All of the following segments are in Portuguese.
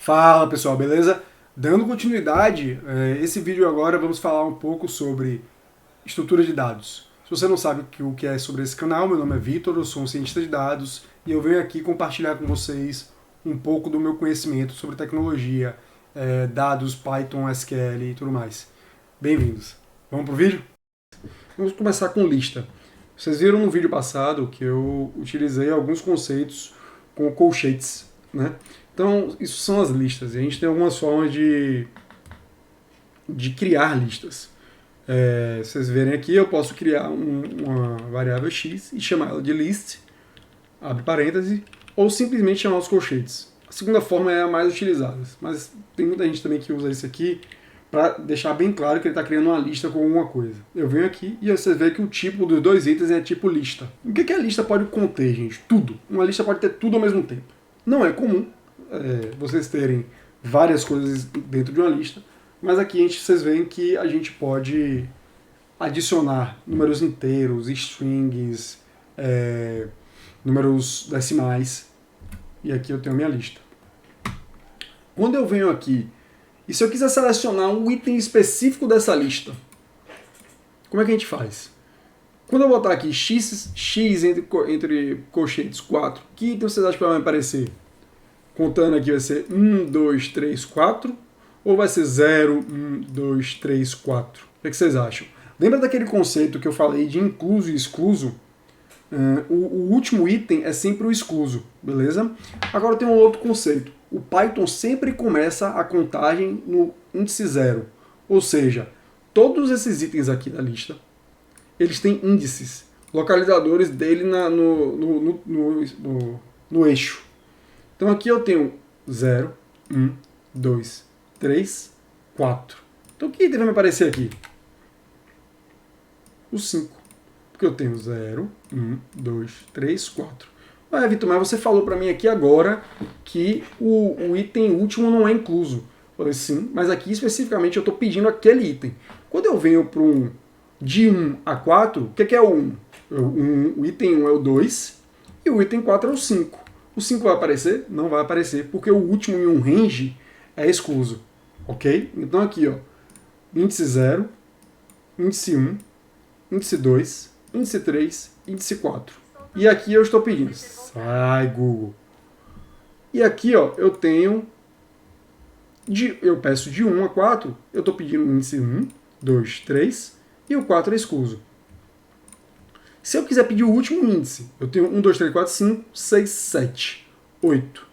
Fala pessoal, beleza? Dando continuidade, esse vídeo agora vamos falar um pouco sobre estrutura de dados. Se você não sabe o que é sobre esse canal, meu nome é Vitor, eu sou um cientista de dados e eu venho aqui compartilhar com vocês um pouco do meu conhecimento sobre tecnologia, dados, Python, SQL e tudo mais. Bem-vindos. Vamos pro vídeo? Vamos começar com lista. Vocês viram no vídeo passado que eu utilizei alguns conceitos com colchetes, né? Então, isso são as listas. E a gente tem algumas formas de criar listas. Vocês verem aqui, eu posso criar uma variável x e chamar ela de list, abre parêntese, ou simplesmente chamar os colchetes. A segunda forma é a mais utilizada, mas tem muita gente também que usa isso aqui para deixar bem claro que ele está criando uma lista com alguma coisa. Eu venho aqui e vocês veem que o tipo dos dois itens é tipo lista. O que a lista pode conter, gente? Tudo. Uma lista pode ter tudo ao mesmo tempo. Não é comum vocês terem várias coisas dentro de uma lista, mas aqui vocês veem que a gente pode adicionar números inteiros, strings, números decimais, e aqui eu tenho a minha lista. Quando eu venho aqui, e se eu quiser selecionar um item específico dessa lista, como é que a gente faz? Quando eu botar aqui x entre colchetes 4, que item vocês acham que vai aparecer? Contando aqui vai ser 1, 2, 3, 4, ou vai ser 0, 1, 2, 3, 4? O que vocês acham? Lembra daquele conceito que eu falei de incluso e excluso? O último item é sempre o excluso, beleza? Agora tem um outro conceito. O Python sempre começa a contagem no índice 0. Ou seja, todos esses itens aqui da lista, eles têm índices, localizadores dele no eixo. Então aqui eu tenho 0, 1, 2, 3, 4. Então o que item vai me aparecer aqui? O 5. Porque eu tenho 0, 1, 2, 3, 4. Ah, Vitor, mas você falou para mim aqui agora que o item último não é incluso. Eu falei, sim, mas aqui especificamente eu estou pedindo aquele item. Quando eu venho para um de 1 a 4, o que é o 1? O item 1 é o 2 e o item 4 é o 5. O 5 vai aparecer? Não vai aparecer, porque o último em um range é excluso. Ok? Então aqui, ó, índice 0, índice 1, índice 2, índice 3, índice 4. E aqui eu estou pedindo, sai Google. E aqui, ó, eu tenho, eu peço de 1 a 4, eu estou pedindo índice 1, 2, 3, e o 4 é excluso. Se eu quiser pedir o último índice, eu tenho 1, 2, 3, 4, 5, 6, 7, 8.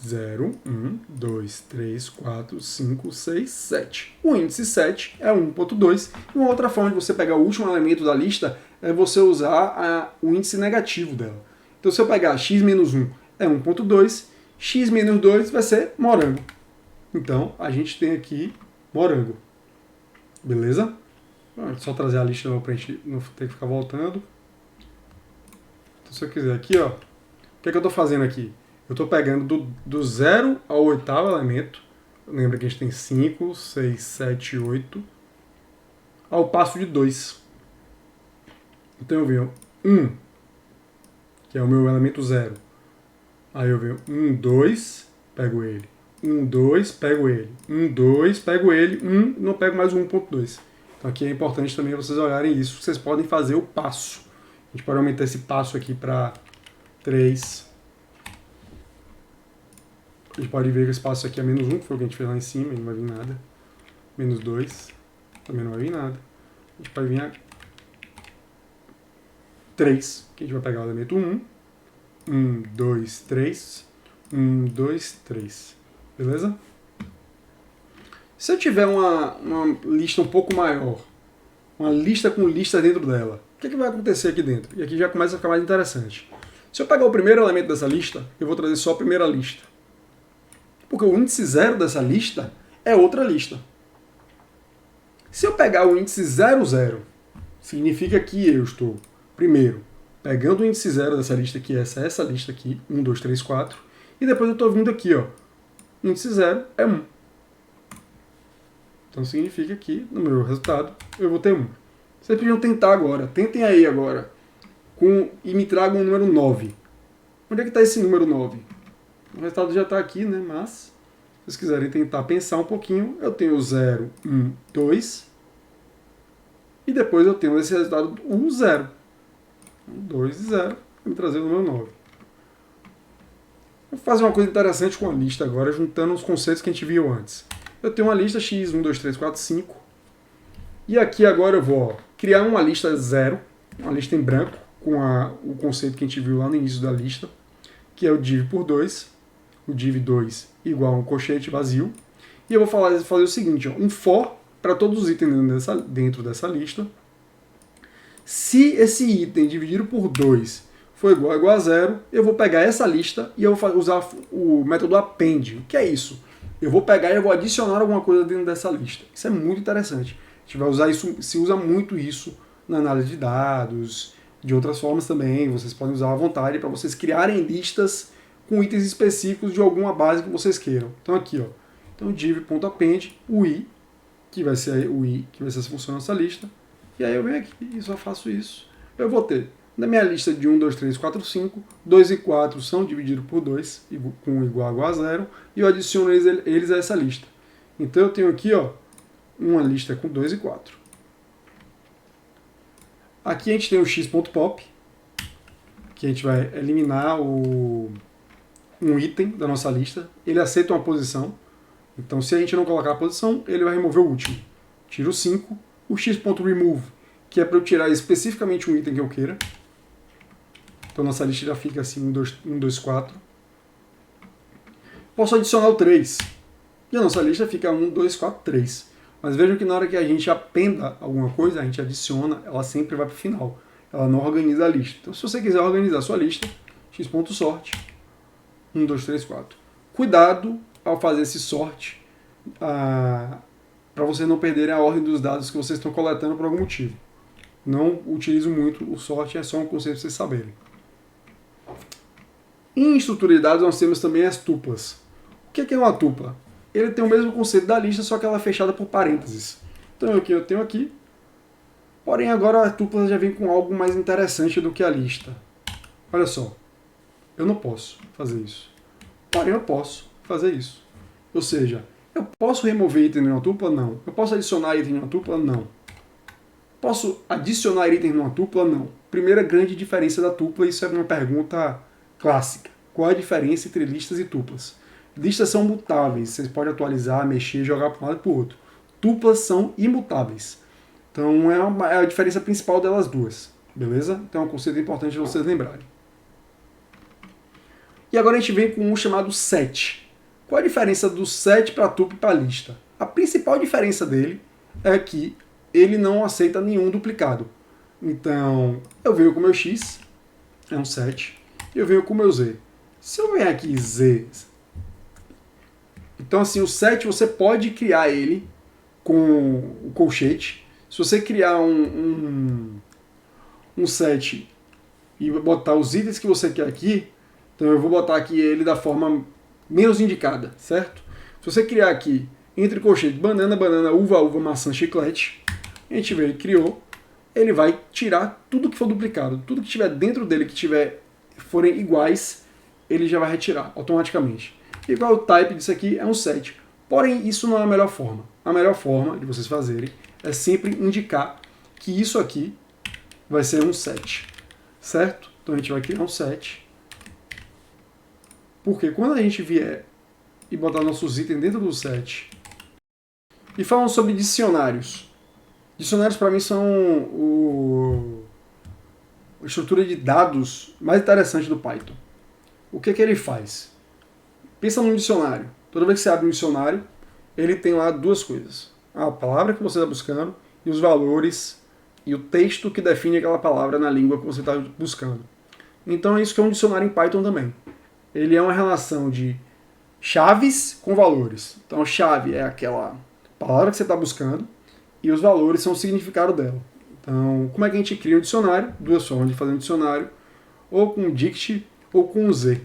Zero, 1, 2, 3, 4, 5, 6, 7. O índice 7 é 1.2. E uma outra forma de você pegar o último elemento da lista é você usar o índice negativo dela. Então se eu pegar x menos 1 é 1.2, x menos 2 vai ser morango. Então a gente tem aqui morango. Beleza? Só trazer a lista para a gente não ter que ficar voltando. Então, se eu quiser aqui, ó, o que eu estou fazendo aqui? Eu estou pegando do 0 ao oitavo elemento. Lembra que a gente tem 5, 6, 7, 8. Ao passo de 2. Então eu venho 1, que é o meu elemento 0. Aí eu venho 1, 2, pego ele. 1, 2, pego ele. 1, 2, pego ele. 1, não pego mais o 1.2. Então aqui é importante também vocês olharem isso. Vocês podem fazer o passo. A gente pode aumentar esse passo aqui para 3. A gente pode ver que esse passo aqui é menos 1, que foi o que a gente fez lá em cima, e não vai vir nada. Menos 2, também não vai vir nada. A gente pode vir a 3, que a gente vai pegar o elemento 1. 1, 2, 3. 1, 2, 3. Beleza? Se eu tiver uma lista um pouco maior, uma lista com lista dentro dela, o que vai acontecer aqui dentro? E aqui já começa a ficar mais interessante. Se eu pegar o primeiro elemento dessa lista, eu vou trazer só a primeira lista. Porque o índice 0 dessa lista é outra lista. Se eu pegar o índice 0, 0, significa que eu estou, primeiro, pegando o índice 0 dessa lista, que é essa lista aqui, 1, 2, 3, 4, e depois eu estou vindo aqui, ó, índice 0 é 1. Então significa que, no meu resultado, eu vou ter 1. Vocês podiam tentar agora. Tentem aí agora. e me traga um número 9. Onde é que está esse número 9? O resultado já está aqui, né? Mas, se vocês quiserem tentar pensar um pouquinho, eu tenho 0, 1, 2. E depois eu tenho esse resultado 1, 0. 2 e 0. Vai me trazer o número 9. Vou fazer uma coisa interessante com a lista agora, juntando os conceitos que a gente viu antes. Eu tenho uma lista x, 1, 2, 3, 4, 5. E aqui agora eu vou criar uma lista 0, uma lista em branco, com o conceito que a gente viu lá no início da lista, que é o div por 2, o div2 igual a um colchete vazio. E eu vou fazer o seguinte, ó, um for para todos os itens dentro dessa lista. Se esse item dividido por 2 for igual a 0, eu vou pegar essa lista e eu vou usar o método append. O que é isso? Eu vou pegar e eu vou adicionar alguma coisa dentro dessa lista. Isso é muito interessante. A gente vai usar isso, se usa muito isso na análise de dados, de outras formas também. Vocês podem usar à vontade para vocês criarem listas com itens específicos de alguma base que vocês queiram. Então aqui, ó. Então div.append, o i, que vai ser essa função nessa lista. E aí eu venho aqui e só faço isso. Eu vou ter, na minha lista de 1, 2, 3, 4, 5, 2 e 4 são divididos por 2, com igual a 0, e eu adiciono eles a essa lista. Então eu tenho aqui, ó, uma lista com 2 e 4. Aqui a gente tem o x.pop, que a gente vai eliminar um item da nossa lista. Ele aceita uma posição. Então se a gente não colocar a posição, ele vai remover o último. Tiro 5. O x.remove, que é para eu tirar especificamente um item que eu queira. Então nossa lista já fica assim, 1, 2, 4. Posso adicionar o 3. E a nossa lista fica 1, 2, 4, 3. Mas vejam que na hora que a gente appenda alguma coisa, a gente adiciona, ela sempre vai para o final. Ela não organiza a lista. Então se você quiser organizar a sua lista, x.sort, 1, 2, 3, 4. Cuidado ao fazer esse sort, para vocês não perderem a ordem dos dados que vocês estão coletando por algum motivo. Não utilizo muito o sort, é só um conceito para vocês saberem. Em estrutura de dados nós temos também as tuplas. O que é uma tupla? Ele tem o mesmo conceito da lista, só que ela é fechada por parênteses. Então eu tenho aqui, porém agora a tupla já vem com algo mais interessante do que a lista. Olha só, eu não posso fazer isso, porém eu posso fazer isso. Ou seja, eu posso remover item de uma tupla? Não. Eu posso adicionar item de uma tupla? Não. Posso adicionar item de uma tupla? Não. Primeira grande diferença da tupla, isso é uma pergunta clássica. Qual a diferença entre listas e tuplas? Listas são mutáveis, vocês podem atualizar, mexer, jogar para um lado e para o outro. Tuplas são imutáveis. Então é a diferença principal delas duas. Beleza? Então é um conceito importante de vocês lembrarem. E agora a gente vem com um chamado set. Qual a diferença do set para tupla e para lista? A principal diferença dele é que ele não aceita nenhum duplicado. Então, eu venho com o meu x, é um set, e eu venho com o meu z. Se eu vier aqui z, então assim, o set você pode criar ele com o colchete. Se você criar um set e botar os itens que você quer aqui, então eu vou botar aqui ele da forma menos indicada, certo? Se você criar aqui, entre colchete, banana, banana, uva, uva, maçã, chiclete, a gente veio e criou, ele vai tirar tudo que for duplicado, tudo que tiver dentro dele que forem iguais, ele já vai retirar automaticamente. Igual o type disso aqui é um set. Porém, isso não é a melhor forma. A melhor forma de vocês fazerem é sempre indicar que isso aqui vai ser um set, certo? Então a gente vai criar um set. Porque quando a gente vier e botar nossos itens dentro do set, e falando sobre dicionários. Dicionários para mim são a estrutura de dados mais interessante do Python. O que ele faz? Pensa num dicionário. Toda vez que você abre um dicionário, ele tem lá duas coisas. A palavra que você está buscando e os valores e o texto que define aquela palavra na língua que você está buscando. Então é isso que é um dicionário em Python também. Ele é uma relação de chaves com valores. Então chave é aquela palavra que você está buscando e os valores são o significado dela. Então, como é que a gente cria um dicionário? Duas formas de fazer um dicionário, ou com dict ou com z.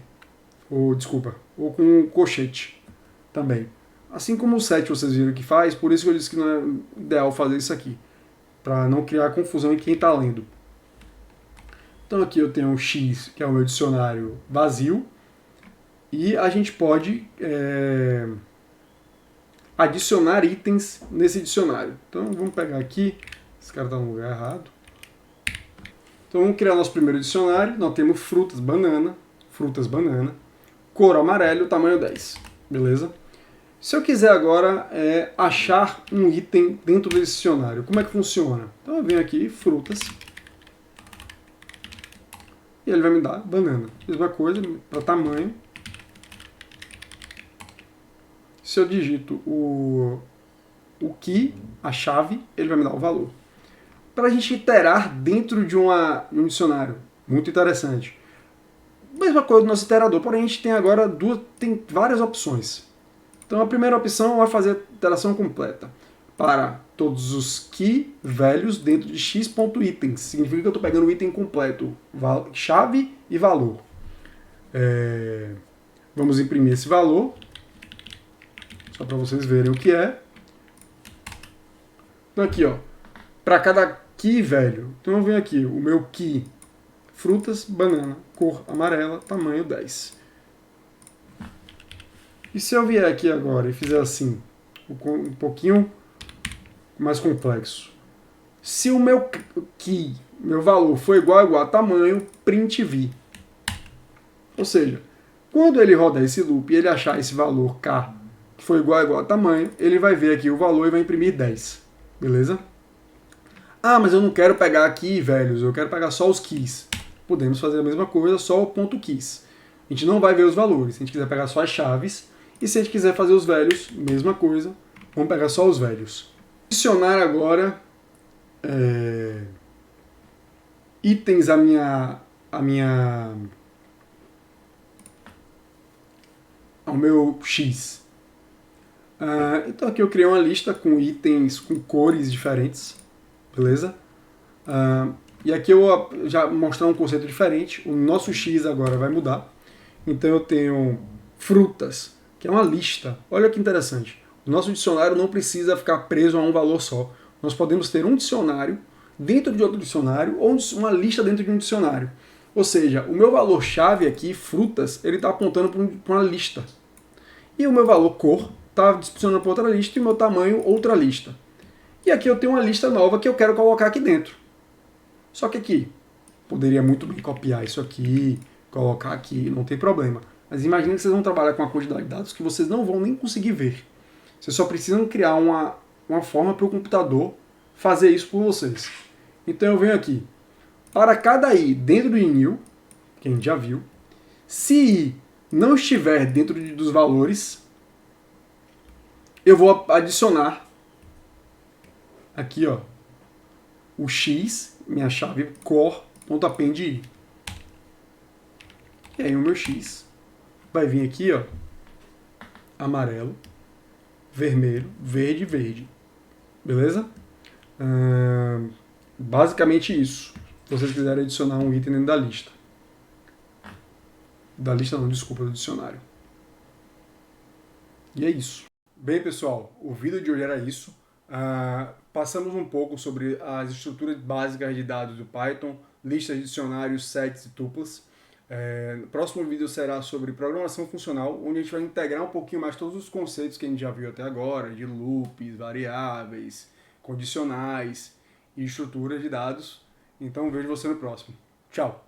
Ou com colchete também. Assim como o set vocês viram que faz, por isso que eu disse que não é ideal fazer isso aqui, para não criar confusão em quem está lendo. Então aqui eu tenho um X, que é o meu dicionário vazio, e a gente pode adicionar itens nesse dicionário. Então vamos pegar aqui, esse cara está no lugar errado. Então vamos criar nosso primeiro dicionário, nós temos frutas, banana, cor amarelo, tamanho 10, beleza? Se eu quiser agora achar um item dentro desse dicionário, como é que funciona? Então eu venho aqui, frutas, e ele vai me dar banana. Mesma coisa, para tamanho. Se eu digito o key, a chave, ele vai me dar o valor. Para a gente iterar dentro de um dicionário, muito interessante. Mesma coisa do nosso iterador, porém a gente tem agora tem várias opções. Então a primeira opção é fazer a iteração completa para todos os key velhos dentro de x.itens. Significa que eu estou pegando o item completo, chave e valor. Vamos imprimir esse valor, só para vocês verem o que é. Então aqui, ó, para cada key velho, então eu venho aqui, o meu key, frutas, banana, cor amarela, tamanho 10. E se eu vier aqui agora e fizer assim, um pouquinho mais complexo, se o meu key, meu valor for igual a tamanho, print v. Ou seja, quando ele rodar esse loop e ele achar esse valor k que foi igual a tamanho, ele vai ver aqui o valor e vai imprimir 10. Beleza? Ah, mas eu não quero pegar aqui velhos, eu quero pegar só os keys. Podemos fazer a mesma coisa, só o ponto keys. A gente não vai ver os valores, se a gente quiser pegar só as chaves. E se a gente quiser fazer os velhos, mesma coisa, vamos pegar só os velhos. Adicionar agora itens ao meu X. Então aqui eu criei uma lista com itens com cores diferentes, beleza? E aqui eu já mostrar um conceito diferente. O nosso X agora vai mudar. Então eu tenho frutas, que é uma lista. Olha que interessante. O nosso dicionário não precisa ficar preso a um valor só. Nós podemos ter um dicionário dentro de outro dicionário ou uma lista dentro de um dicionário. Ou seja, o meu valor-chave aqui, frutas, ele está apontando para uma lista. E o meu valor cor está direcionando para outra lista e o meu tamanho outra lista. E aqui eu tenho uma lista nova que eu quero colocar aqui dentro. Só que aqui, poderia muito bem copiar isso aqui, colocar aqui, não tem problema. Mas imagine que vocês vão trabalhar com uma quantidade de dados que vocês não vão nem conseguir ver. Vocês só precisam criar uma forma para o computador fazer isso por vocês. Então eu venho aqui. Para cada i dentro do inil, que a gente já viu, se i não estiver dentro dos valores, eu vou adicionar aqui, ó, o x, minha chave core.append i. E aí o meu x vai vir aqui, ó, amarelo, vermelho, verde, verde. Beleza? Basicamente isso. Se vocês quiserem adicionar um item dentro da lista. Da lista não, desculpa, do dicionário. E é isso. Bem, pessoal, o vídeo de hoje era isso. Passamos um pouco sobre as estruturas básicas de dados do Python, listas de dicionários, sets e tuplas. O próximo vídeo será sobre programação funcional, onde a gente vai integrar um pouquinho mais todos os conceitos que a gente já viu até agora, de loops, variáveis, condicionais e estruturas de dados. Então vejo você no próximo. Tchau!